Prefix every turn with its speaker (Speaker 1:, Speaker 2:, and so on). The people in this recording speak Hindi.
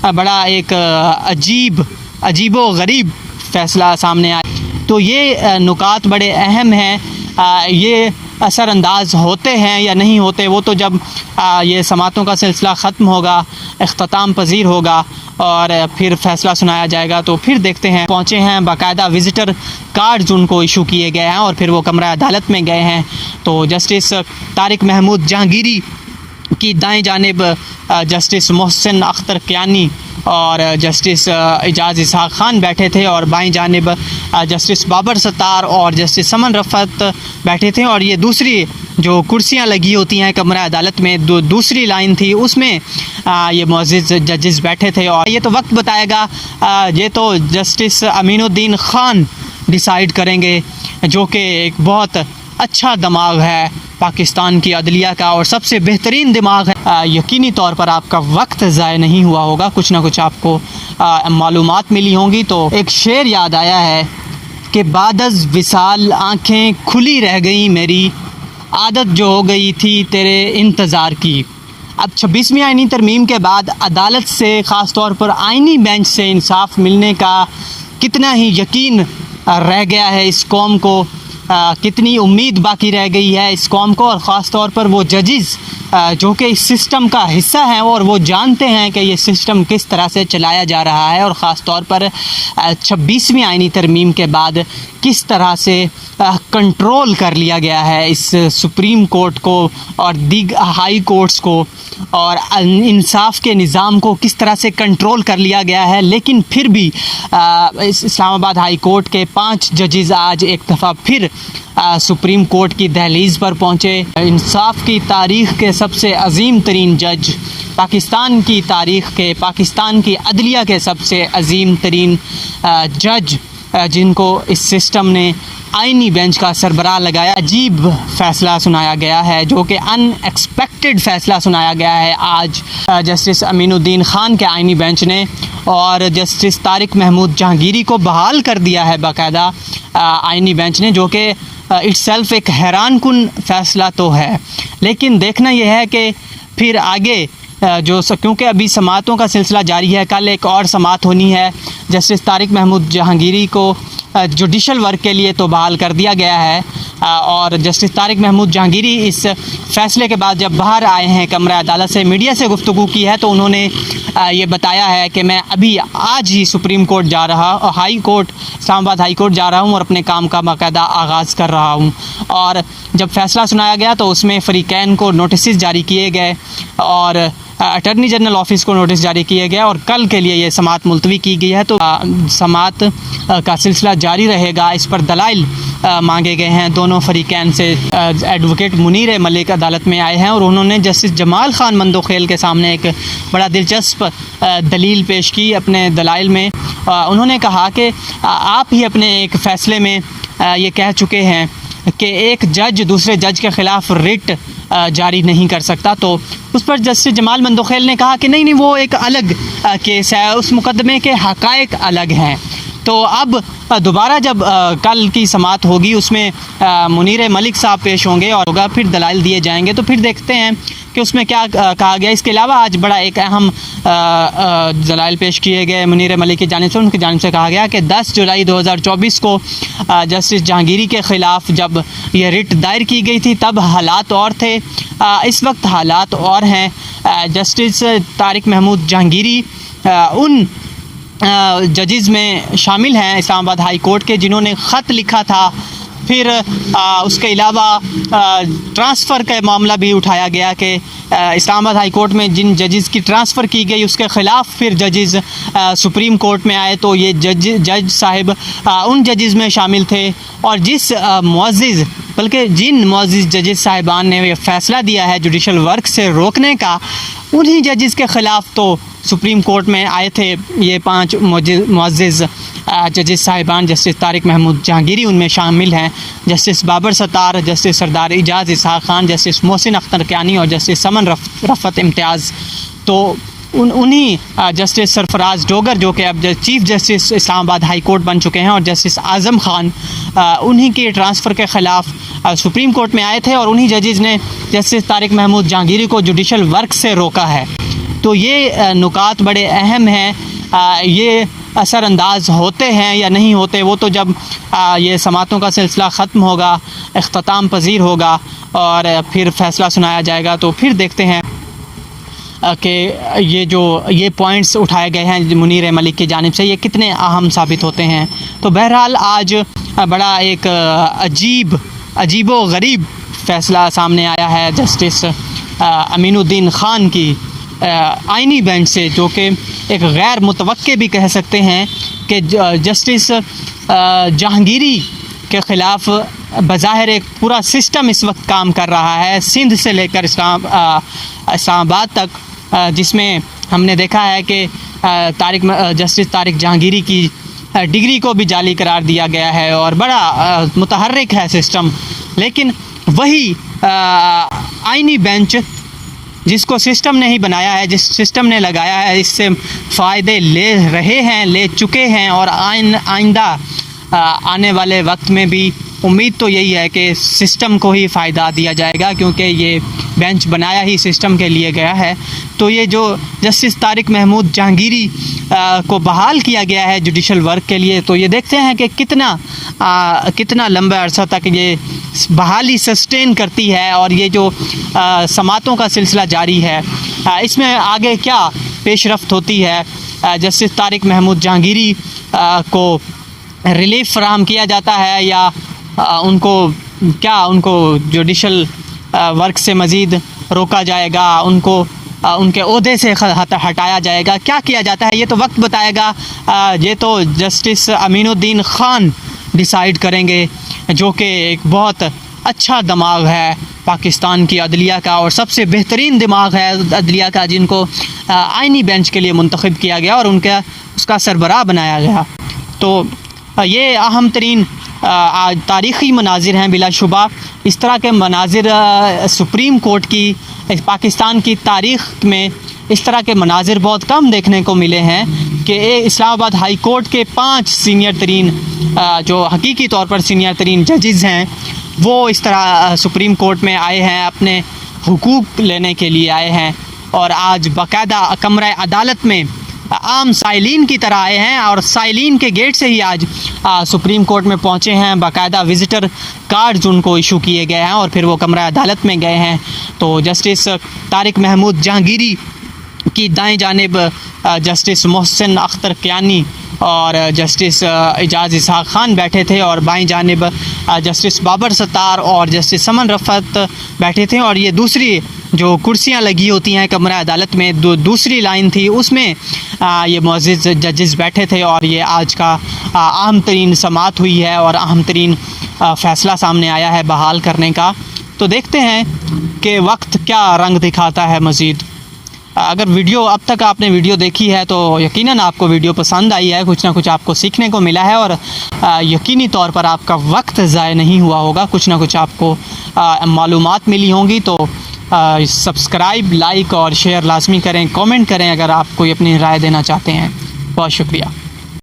Speaker 1: बड़ा एक अजीबो गरीब फ़ैसला सामने आया। तो ये नुकात बड़े अहम हैं। ये असरअंदाज होते हैं या नहीं होते, वो तो जब ये समातों का सिलसिला ख़त्म होगा, इख्तिताम पजीर होगा और फिर फ़ैसला सुनाया जाएगा, तो फिर देखते हैं। पहुँचे हैं, बाकायदा विज़िटर कार्ड्स उनको इशू किए गए हैं और फिर वो कमरा अदालत में गए हैं। तो जस्टिस तारिक महमूद जहांगीरी की दाएं जानिब जस्टिस मोहसिन अख्तर कियानी और जस्टिस एजाज़ इसहाक़ ख़ान बैठे थे और बाएं जानिब जस्टिस बाबर सत्तार और जस्टिस समन रफ़त बैठे थे। और ये दूसरी जो कुर्सियां लगी होती हैं कमरा अदालत में, दूसरी लाइन थी, उसमें ये मुअज़्ज़िज़ जजेस बैठे थे। और ये तो वक्त बताएगा, ये तो जस्टिस अमीनुद्दीन ख़ान डिसाइड करेंगे, जो कि एक बहुत अच्छा दिमाग है पाकिस्तान की अदलिया का और सबसे बेहतरीन दिमाग है। यकीनी तौर पर आपका वक्त ज़ाय नहीं हुआ होगा, कुछ ना कुछ आपको मालूमात मिली होंगी। तो एक शेर याद आया है कि बादज़ विसाल आँखें खुली रह गई मेरी, आदत जो हो गई थी तेरे इंतज़ार की। अब 26वीं आइनी तरमीम के बाद अदालत से, ख़ास तौर पर आइनी बेंच से इंसाफ मिलने का कितना ही यकीन रह गया है इस कौम को, कितनी उम्मीद बाकी रह गई है इस कौम को। और ख़ास तौर पर वो जजेस जो कि इस सिस्टम का हिस्सा हैं और वो जानते हैं कि ये सिस्टम किस तरह से चलाया जा रहा है और ख़ास तौर पर 26वीं आइनी तरमीम के बाद किस तरह से कंट्रोल कर लिया गया है इस सुप्रीम कोर्ट को और दीग हाई कोर्ट्स को, और इंसाफ के निज़ाम को किस तरह से कंट्रोल कर लिया गया है। लेकिन फिर भी इस्लामाबाद हाई कोर्ट के 5 जजेस आज एक दफ़ा फिर सुप्रीम कोर्ट की दहलीज़ पर पहुँचे। इंसाफ की तारीख़ के सबसे अजीम तरीन जज, पाकिस्तान की तारीख़ के, पाकिस्तान की अदलिया के सबसे अजीम तरीन जज, जिनको इस सिस्टम ने आइनी बेंच का सरबराह लगाया, अजीब फ़ैसला सुनाया गया है, जो कि अनएक्सपेक्टेड फ़ैसला सुनाया गया है आज जस्टिस अमीनुद्दीन ख़ान के आइनी बेंच ने। और जस्टिस तारिक महमूद जहांगीरी को बहाल कर दिया है बाकायदा आइनी बेंच ने, जो कि इट्सेल्फ एक हैरान कुन फ़ैसला तो है। लेकिन देखना यह है कि फिर आगे क्योंकि अभी समातों का सिलसिला जारी है, कल एक और समात होनी है। जस्टिस तारिक महमूद जहांगीरी को जुडिशल वर्क के लिए तो बहाल कर दिया गया है और जस्टिस तारिक महमूद जहांगीरी इस फ़ैसले के बाद जब बाहर आए हैं कमरा अदालत से, मीडिया से गुफ्तगू की है, तो उन्होंने ये बताया है कि मैं अभी आज ही सुप्रीम कोर्ट जा रहा, high court, Islamabad high court जा रहा हूँ और अपने काम का बाकायदा आगाज़ कर रहा हूँ। और जब फ़ैसला सुनाया गया तो उसमें फ़रीक़ैन को नोटिस जारी किए गए और अटॉर्नी जनरल ऑफिस को नोटिस जारी किए गए और कल के लिए ये समात मुलतवी की गई है। तो समात का सिलसिला जारी रहेगा। इस पर दलाइल मांगे गए हैं दोनों फ़रीक़ैन से। एडवोकेट मुनीर मलिक अदालत में आए हैं और उन्होंने जस्टिस जमाल ख़ान मंदोखेल के सामने एक बड़ा दिलचस्प दलील पेश की अपने दलाइल में। उन्होंने कहा कि आप ही अपने एक फ़ैसले में ये कह चुके हैं कि एक जज दूसरे जज के ख़िलाफ़ रिट जारी नहीं कर सकता। तो उस पर जस्टिस जमाल मंदोखेल ने कहा कि नहीं, वो एक अलग केस है, उस मुकदमे के हक़ाइक़ अलग हैं। तो अब दोबारा जब कल की समात होगी उसमें मुनीर मलिक साहब पेश होंगे और होगा, फिर दलाइल दिए जाएंगे, तो फिर देखते हैं कि उसमें क्या कहा गया। इसके अलावा आज बड़ा एक अहम दलाइल पेश किए गए मुनीर मलिक की जानिब से। उनकी जानिब से कहा गया कि 10 जुलाई 2024 को जस्टिस जहांगीरी के ख़िलाफ़ जब ये रिट दायर की गई थी तब हालात और थे, इस वक्त हालात और हैं। जस्टिस तारिक महमूद जहांगीरी उन जजेस में शामिल हैं इस्लामाबाद हाई कोर्ट के जिन्होंने ख़त लिखा था। फिर उसके अलावा ट्रांसफ़र का मामला भी उठाया गया कि इस्लामाबाद हाई कोर्ट में जिन जजेस की ट्रांसफ़र की गई उसके ख़िलाफ़ फिर जजेस सुप्रीम कोर्ट में आए, तो ये जज साहिब उन जजेस में शामिल थे। और जिस मुअज़्ज़िज़ बल्कि जिन मुअज़्ज़िज़ जजेस साहिबान ने ये फ़ैसला दिया है जुडिशल वर्क से रोकने का, उन्हीं जजेस के ख़िलाफ़ तो सुप्रीम कोर्ट में आए थे ये 5 मुअज़्ज़िज़ जजेस साहिबान। जस्टिस तारिक महमूद जहांगीरी उनमें शामिल हैं, जस्टिस बाबर सत्तार, जस्टिस सरदार एजाज़ इसहाक़ ख़ान, जस्टिस मोहसिन अख्तर कियानी और जस्टिस समन रफ़त इम्तियाज़। तो उन्हीं जस्टिस सरफराज डोगर जो कि अब chief justice Islamabad high court बन चुके हैं और जस्टिस आज़म ख़ान उन्हीं के ट्रांसफ़र के ख़िलाफ़ सुप्रीम कोर्ट में आए थे और उन्हीं जजेस ने जस्टिस तारिक महमूद जहांगीरी को जुडिशल वर्क से रोका है। तो ये नुकात बड़े अहम हैं। ये असरअंदाज होते हैं या नहीं होते, वो तो जब ये समातों का सिलसिला ख़त्म होगा, इख्तिताम पजीर होगा और फिर फ़ैसला सुनाया जाएगा, तो फिर देखते हैं कि ये पॉइंट्स उठाए गए हैं मुनीर मलिक की जानिब से, ये कितने अहम साबित होते हैं। तो बहरहाल आज बड़ा एक अजीबो गरीब फ़ैसला सामने आया है जस्टिस अमीनुद्दीन ख़ान की आइनी बेंच से, जो कि एक गैर मुतवक्के भी कह सकते हैं कि जस्टिस जहांगीरी के ख़िलाफ़ बज़ाहिर एक पूरा सिस्टम इस वक्त काम कर रहा है, सिंध से लेकर इस्लामाबाद तक, जिसमें हमने देखा है कि जस्टिस तारिक जहांगीरी की डिग्री को भी जाली करार दिया गया है और बड़ा मुतहर्रिक है सिस्टम। लेकिन वही आइनी बेंच जिसको सिस्टम ने ही बनाया है, जिस सिस्टम ने लगाया है, इससे फ़ायदे ले चुके हैं और आइंदा आने वाले वक्त में भी उम्मीद तो यही है कि सिस्टम को ही फ़ायदा दिया जाएगा, क्योंकि ये बेंच बनाया ही सिस्टम के लिए गया है। तो ये जो जस्टिस तारिक महमूद जहांगीरी को बहाल किया गया है जुडिशल वर्क के लिए, तो ये देखते हैं कि कितना लंबा अरसा तक ये बहाली सस्टेन करती है और ये जो समातों का सिलसिला जारी है, इसमें आगे क्या पेशरफ्त होती है। जस्टिस तारिक महमूद जहांगीरी को रिलीफ फराहम किया जाता है या उनको जुडिशल वर्क से मज़ीद रोका जाएगा, उनके ओहदे से हटाया जाएगा, क्या किया जाता है ये तो वक्त बताएगा। ये तो जस्टिस अमीनुद्दीन ख़ान डिसाइड करेंगे, जो कि एक बहुत अच्छा दिमाग है पाकिस्तान की अदलिया का और सबसे बेहतरीन दिमाग है अदलिया का, जिनको आइनी बेंच के लिए मुंतखब किया गया और उसका सरबराह बनाया गया। तो ये अहम तरीन तारीख़ी मनाजिर हैं बिलाशुबा। इस तरह के मनाजिर सुप्रीम कोर्ट की पाकिस्तान की तारीख़ में इस तरह के मनाजिर बहुत कम देखने को मिले हैं कि इस्लामाबाद हाई कोर्ट के 5 सीनियर तरीन जो हकीकी तौर पर सीनियर तरीन जजेज़ हैं, वो इस तरह सुप्रीम कोर्ट में आए हैं, अपने हुकूक लेने के लिए आए हैं और आज बाकायदा कमरा अदालत में आम साइलिन की तरह आए हैं और साइलिन के गेट से ही आज सुप्रीम कोर्ट में पहुंचे हैं। बाकायदा विज़िटर कार्ड्स उनको इशू किए गए हैं और फिर वो कमरा अदालत में गए हैं। तो जस्टिस तारिक महमूद जहांगीरी की दाएं जानिब जस्टिस मोहसिन अख्तर कियानी और जस्टिस एजाज़ इसहाक़ ख़ान बैठे थे और बाईं जानिब जस्टिस बाबर सत्तार और जस्टिस समन रफ़त बैठे थे। और ये दूसरी जो कुर्सियां लगी होती हैं कमरा अदालत में, दूसरी लाइन थी, उसमें ये मुअज़्ज़िज़ जजेस बैठे थे और ये आज का अहम तरीन समात हुई है और अहम तरीन फ़ैसला सामने आया है बहाल करने का। तो देखते हैं कि वक्त क्या रंग दिखाता है मज़ीद। अगर अब तक आपने वीडियो देखी है तो यकीनन आपको वीडियो पसंद आई है, कुछ ना कुछ आपको सीखने को मिला है और यकीनी तौर पर आपका वक्त ज़ाय नहीं हुआ होगा, कुछ ना कुछ आपको मालूमात मिली होंगी। तो सब्सक्राइब, लाइक और शेयर लाजमी करें, कमेंट करें अगर आप कोई अपनी राय देना चाहते हैं। बहुत शुक्रिया।